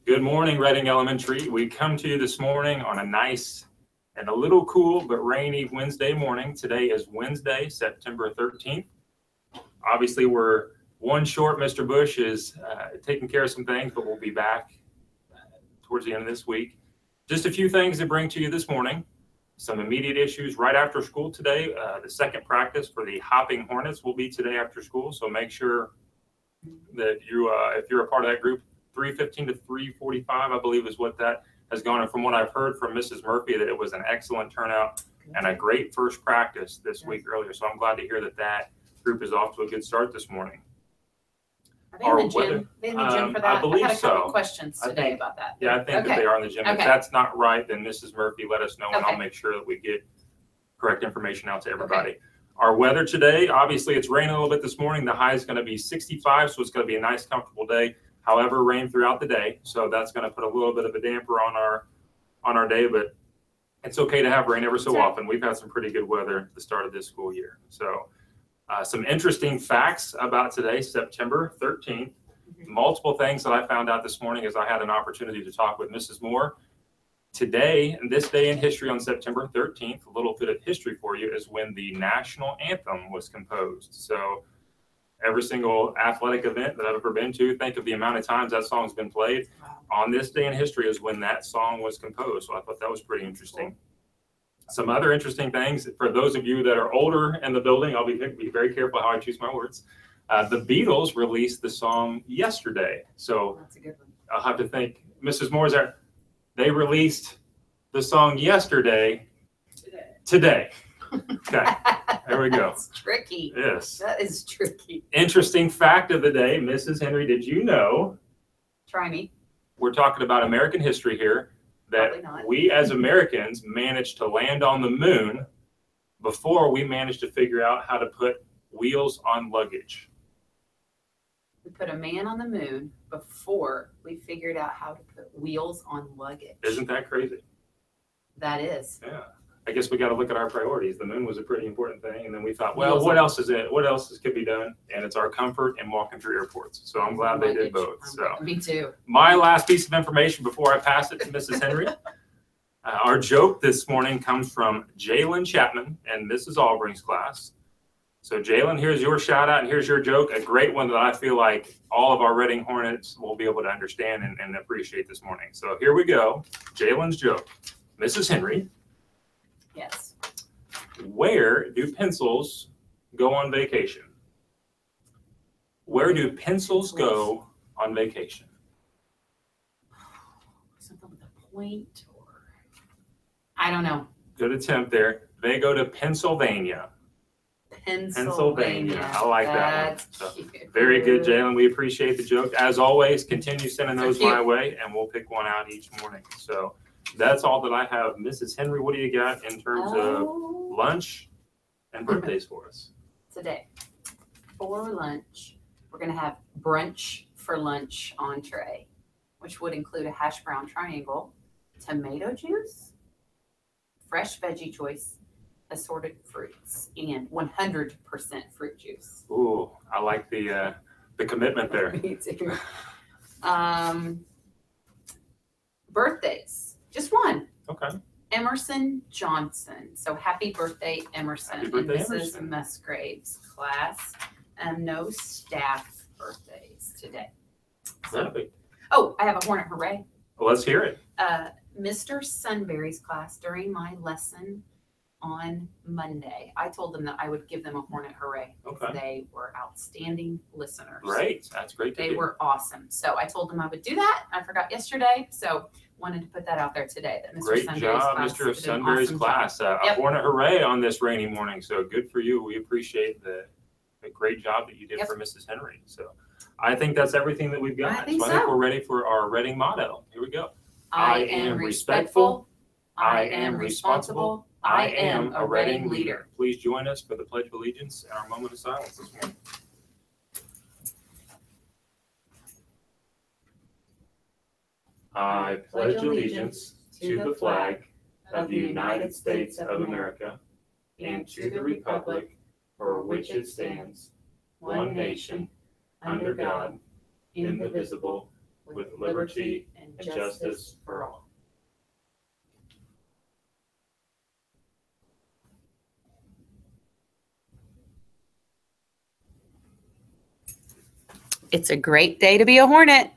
Good morning, Reading Elementary. We come to you this morning on a nice and a little cool but rainy Wednesday morning. Today is Wednesday, September 13th. Obviously, we're one short. Mr. Bush is taking care of some things, but we'll be back towards the end of this week. Just a few things to bring to you this morning. Some immediate issues right after school today. The second practice for the Hopping Hornets will be today after school, so make sure that you, if you're a part of that group, 3:15 to 3:45, I believe is what that has gone. And from what I've heard from Mrs. Murphy, that it was an excellent turnout and a great first practice this week earlier. So I'm glad to hear that that group is off to a good start this morning. Are they in the gym? They in the gym for that? I believe had a couple so. questions today about that. Yeah, I think that they are in the gym. If that's not right, then Mrs. Murphy, let us know, and I'll make sure that we get correct information out to everybody. Our weather today, obviously it's raining a little bit this morning. The high is going to be 65, so it's going to be a nice, comfortable day. However, rain throughout the day, so that's going to put a little bit of a damper on our day, but it's okay to have rain every so often. We've had some pretty good weather at the start of this school year. So some interesting facts about today, September 13th. Multiple things that I found out this morning as I had an opportunity to talk with Mrs. Moore. Today, and this day in history on September 13th, a little bit of history for you, is when the national anthem was composed. So every single athletic event that I've ever been to, think of the amount of times that song's been played. On this day in history is when that song was composed. So I thought that was pretty interesting. Some other interesting things for those of you that are older in the building, I'll be very careful how I choose my words. The Beatles released the song yesterday. So that's a good one. I'll have to think, Mrs. Moore, is there? They released the song yesterday. Today. Okay, there we go. That's tricky. Yes. That is tricky. Interesting fact of the day, Mrs. Henry, did you know? Try me. We're talking about American history here, that we as Americans managed to land on the moon before we managed to figure out how to put wheels on luggage. We put a man on the moon before we figured out how to put wheels on luggage. Isn't that crazy? That is. Yeah. I guess we got to look at our priorities. The moon was a pretty important thing. And then we thought, well, what else is it? What else could be done? And it's our comfort and walking through airports. So I'm glad they did both. So me too. My last piece of information before I pass it to Mrs. Henry. Our joke this morning comes from Jalen Chapman and Mrs. Albring's class. So Jalen, here's your shout out and here's your joke. A great one that I feel like all of our Reading Hornets will be able to understand and appreciate this morning. So here we go. Jalen's joke. Mrs. Henry. Yes. Where do pencils go on vacation? Where do pencils go on vacation? Something with a point or I don't know. Good attempt there. They go to Pennsylvania. Pennsylvania. I like that one. So, very good, Jalen. We appreciate the joke. As always, continue sending those my way, and we'll pick one out each morning. So that's all that I have. Mrs. Henry, what do you got in terms of lunch and birthdays for us? Today, for lunch, we're going to have brunch for lunch entree, which would include a hash brown triangle, tomato juice, fresh veggie choice, assorted fruits, and 100% fruit juice. Ooh, I like the commitment there. Me too. Birthdays, just one. Okay. Emerson Johnson. So happy birthday, Emerson. Happy birthday, and Mrs. Emerson. Musgrave's class. No staff birthdays today. Perfect. Oh, I have a Hornet Hooray. Well, let's hear it. Mr. Sunbury's class, during my lesson on Monday, I told them that I would give them a Hornet Hooray. Okay. They were outstanding listeners. Great. That's great to hear. They were awesome. So I told them I would do that. I forgot yesterday. So wanted to put that out there today. That Mr. Great Sunbury's job, class Mr. did an Sunbury's awesome class. job. A Hornet Hooray on this rainy morning. So good for you. We appreciate the great job that you did for Mrs. Henry. So I think that's everything that we've got. I think we're ready for our Reading motto. Here we go. I am respectful. I am responsible. I am a Reading leader. Please join us for the Pledge of Allegiance and our moment of silence this morning. I pledge allegiance to the flag of the United States of America and to the republic for which it stands, one nation, under God, indivisible, with liberty and justice for all. It's a great day to be a Hornet.